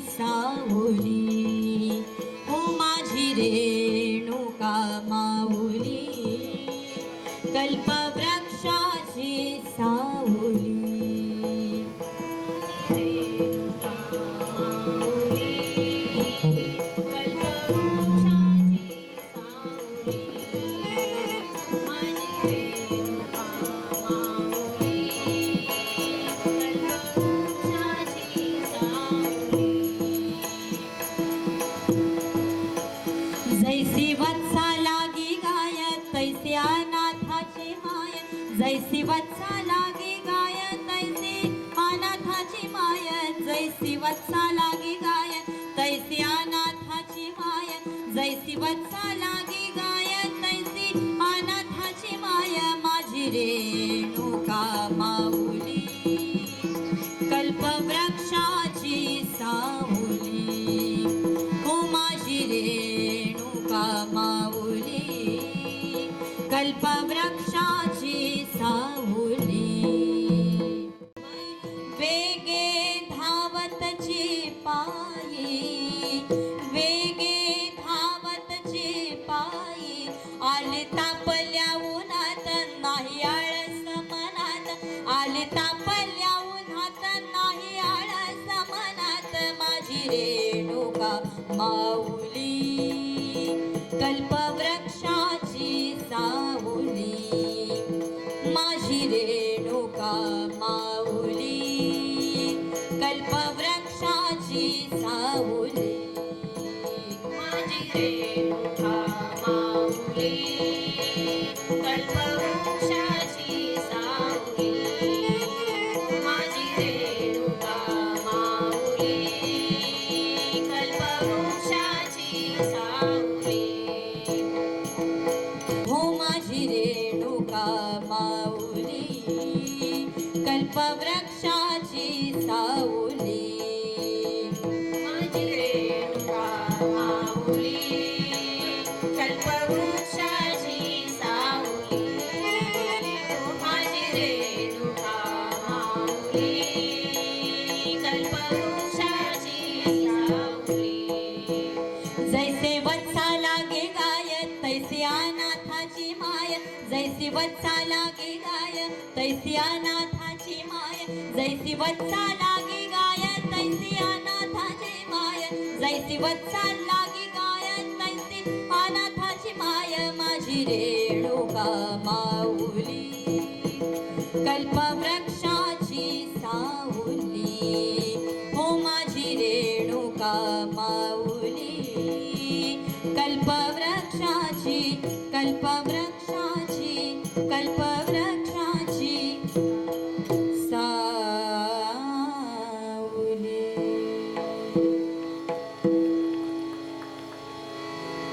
सावली, हो माझी रेणुका माऊली, कल्पवृक्षाची सावली. जैसी वत्सा लागी गाय तैसे अनाथाची माय, जैसी वत्सा लागी गाय तैसे अनाथाची माय, जैसी वत्सा लागी गाय तैसे अनाथाची माय, जैसी वत्सा लागी गाय तैसी अनाथाची माय. माझी रेणुका माऊली, कल्पवृक्षाची सावली, हो माझी रेणुका माऊली, कल्पवृक्षाची सावली. वेगे धावतची पायी, वेगे धावतची पायी, आले तापल्या उन्हात नाही आळस मनात, आले तापल्या उन्हात नाही आळस मनात. माझी रेणुका माऊली, कल्पवृक्षाची सावली, माझी रेणुका माऊली, कल्पवृक्षाची सावली. माझी रेणुका माऊली, कल्पवृक्षाची सावली, माझी रेणुका माऊली, कल्पवृक्षाची सावली. हो माझी रेणुका माऊली, कल्पवृक्षाची सावली, माझी रेणुका माऊली, कल्पवृक्षाची सावली, माझी रेणुका माऊली, कल्पवृक्षाची सावली. जैसे वत्सा लागे गाय तैसे अनाथाची माय, जैसी वत्सा लागे गाय तैसी अनाथाची माय, जैसी वत्सा लागे गाय तैसी अनाथाची माय, जैसी वत्सा लागे गाय तैसी अनाथाची माय. माझी रेणुका माऊली, कल्पवृक्षाची सावली, हो माझी रेणुका माऊली, कल्पवृक्षाची, कल्पवृक्षा